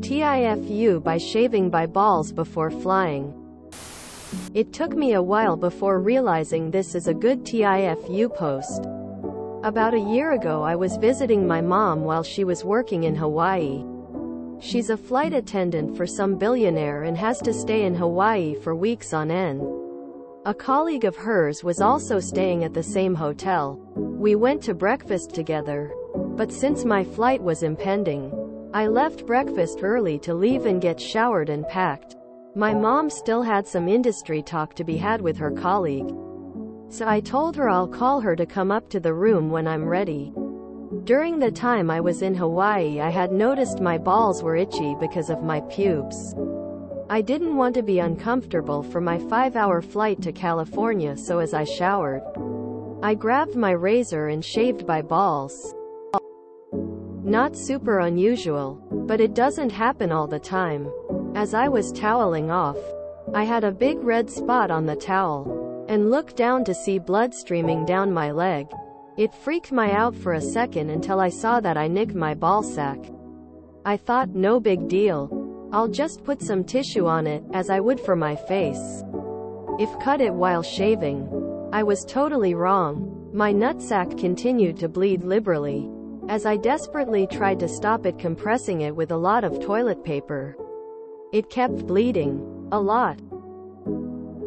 TIFU by shaving by balls before flying. It took me a while before realizing this is a good TIFU post. About a year ago I was visiting my mom while she was working in Hawaii. She's a flight attendant for some billionaire and has to stay in Hawaii for weeks on end. A colleague of hers was also staying at the same hotel. We went to breakfast together. But since my flight was impending, I left breakfast early to leave and get showered and packed. My mom still had some industry talk to be had with her colleague. So I told her I'll call her to come up to the room when I'm ready. During the time I was in Hawaii, I had noticed my balls were itchy because of my pubes. I didn't want to be uncomfortable for my 5-hour flight to California, so as I showered, I grabbed my razor and shaved my balls. Not super unusual, but it doesn't happen all the time. As I was toweling off, I had a big red spot on the towel, and looked down to see blood streaming down my leg. It freaked me out for a second until I saw that I nicked my ballsack. I thought, no big deal. I'll just put some tissue on it, as I would for my face. If cut it while shaving. I was totally wrong. My nutsack continued to bleed liberally, as I desperately tried to stop it, compressing it with a lot of toilet paper. It kept bleeding. A lot.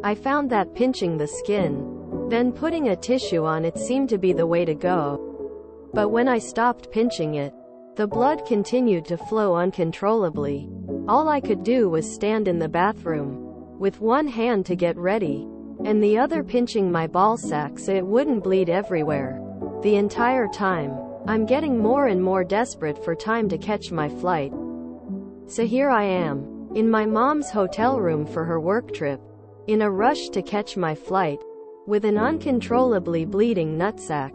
I found that pinching the skin, then putting a tissue on it seemed to be the way to go. But when I stopped pinching it, the blood continued to flow uncontrollably. All I could do was stand in the bathroom, with one hand to get ready, and the other pinching my ballsack so it wouldn't bleed everywhere. The entire time, I'm getting more and more desperate for time to catch my flight. So here I am, in my mom's hotel room for her work trip, in a rush to catch my flight, with an uncontrollably bleeding nutsack.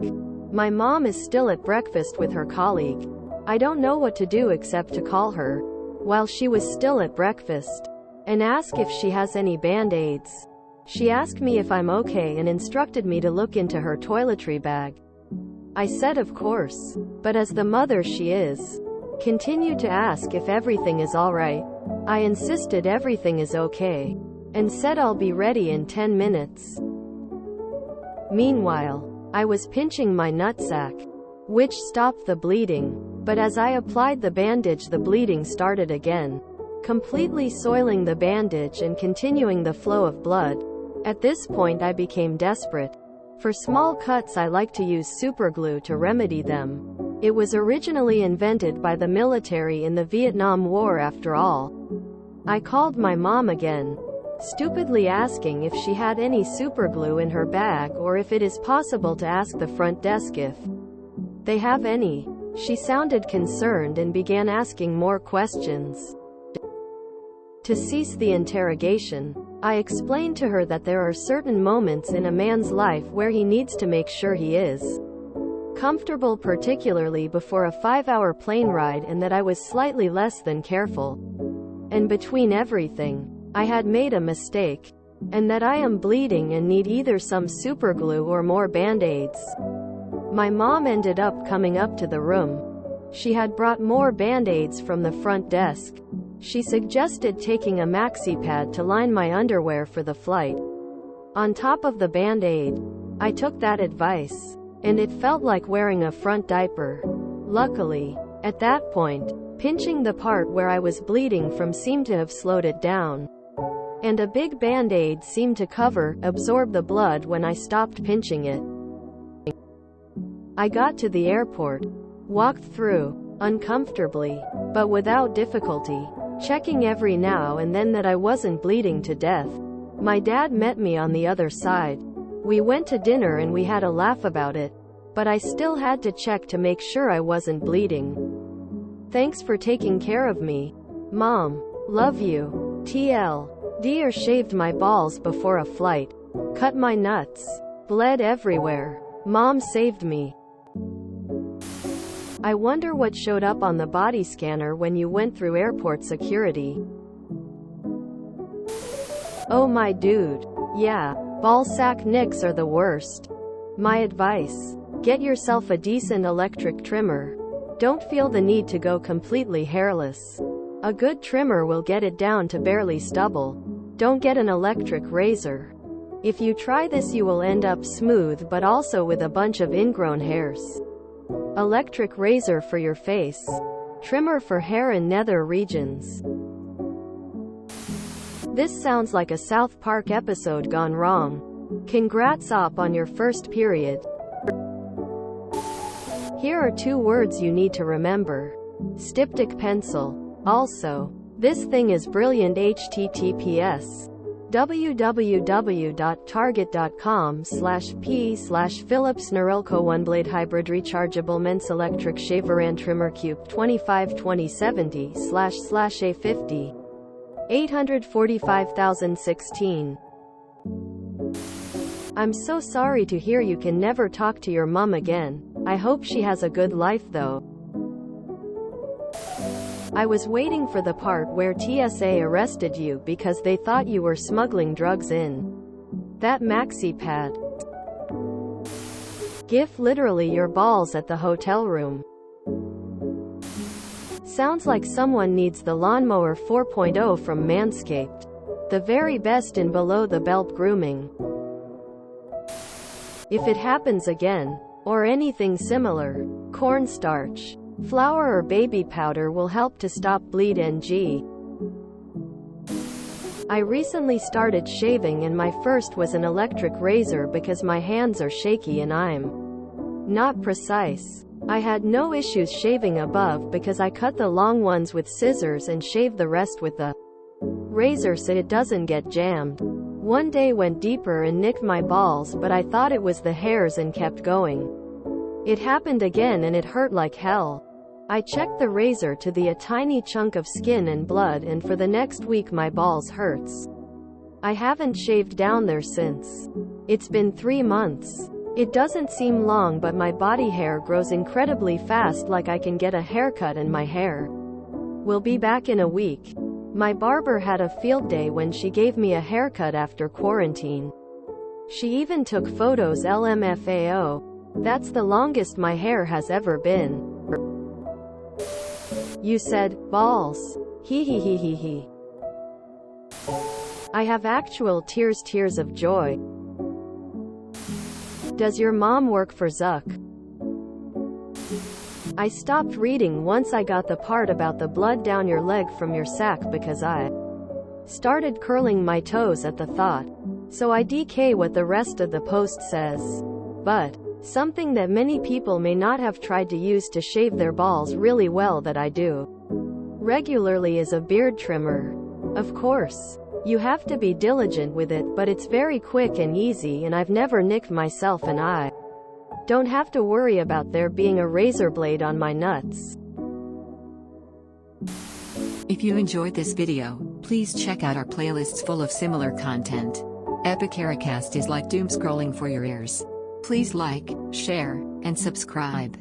My mom is still at breakfast with her colleague. I don't know what to do except to call her, while she was still at breakfast, and ask if she has any band-aids. She asked me if I'm okay and instructed me to look into her toiletry bag. I said of course, but as the mother she is, continued to ask if everything is alright. I insisted everything is okay, and said I'll be ready in 10 minutes. Meanwhile, I was pinching my nutsack, which stopped the bleeding, but as I applied the bandage the bleeding started again, completely soiling the bandage and continuing the flow of blood. At this point I became desperate. For small cuts I like to use superglue to remedy them. It was originally invented by the military in the Vietnam War after all. I called my mom again, stupidly asking if she had any superglue in her bag or if it is possible to ask the front desk if they have any. She sounded concerned and began asking more questions. To cease the interrogation, I explained to her that there are certain moments in a man's life where he needs to make sure he is comfortable, particularly before a 5-hour plane ride, and that I was slightly less than careful. And between everything, I had made a mistake, and that I am bleeding and need either some superglue or more band-aids. My mom ended up coming up to the room. She had brought more band-aids from the front desk. She suggested taking a maxi pad to line my underwear for the flight on top of the band-aid. I took that advice, and it felt like wearing a front diaper. Luckily, at that point, pinching the part where I was bleeding from seemed to have slowed it down, and a big band-aid seemed to absorb the blood when I stopped pinching it. I got to the airport, walked through, uncomfortably, but without difficulty, checking every now and then that I wasn't bleeding to death. My dad met me on the other side. We went to dinner and we had a laugh about it, but I still had to check to make sure I wasn't bleeding. Thanks for taking care of me, Mom. Love you. TL. Dear, shaved my balls before a flight. Cut my nuts. Bled everywhere. Mom saved me. I wonder what showed up on the body scanner when you went through airport security. Oh my dude. Yeah, ballsack nicks are the worst. My advice: get yourself a decent electric trimmer. Don't feel the need to go completely hairless. A good trimmer will get it down to barely stubble. Don't get an electric razor. If you try this, you will end up smooth but also with a bunch of ingrown hairs. Electric razor for your face. Trimmer for hair and nether regions. This sounds like a South Park episode gone wrong. Congrats op on your first period. Here are 2 words you need to remember. Styptic pencil. Also, this thing is brilliant. https www.target.com/p/Philips Norelco 1-blade hybrid rechargeable men's electric shaver and trimmer cube 252070//A50 845,016. I'm so sorry to hear you can never talk to your mom again. I hope she has a good life though. I was waiting for the part where TSA arrested you because they thought you were smuggling drugs in that maxi pad. GIF literally your balls at the hotel room. Sounds like someone needs the lawnmower 4.0 from Manscaped. The very best in below the belt grooming. If it happens again, or anything similar, cornstarch, flour or baby powder will help to stop bleed. NG. I recently started shaving and my first was an electric razor because my hands are shaky and I'm not precise. I had no issues shaving above because I cut the long ones with scissors and shaved the rest with the razor so it doesn't get jammed. One day went deeper and nicked my balls, but I thought it was the hairs and kept going. It happened again and it hurt like hell. I checked the razor to a tiny chunk of skin and blood, and for the next week my balls hurts. I haven't shaved down there since. It's been 3 months. It doesn't seem long, but my body hair grows incredibly fast, like I can get a haircut and my hair will be back in a week. My barber had a field day when she gave me a haircut after quarantine. She even took photos. LMFAO. That's the longest my hair has ever been. You said, balls. Hee hee hee hee hee. I have actual tears of joy. Does your mom work for Zuck? I stopped reading once I got the part about the blood down your leg from your sack because I started curling my toes at the thought. So I DK what the rest of the post says. But something that many people may not have tried to use to shave their balls really well that I do regularly is a beard trimmer. Of course, you have to be diligent with it, but it's very quick and easy, and I've never nicked myself and I don't have to worry about there being a razor blade on my nuts. If you enjoyed this video, please check out our playlists full of similar content. Epicaricast is like doom scrolling for your ears. Please like, share, and subscribe.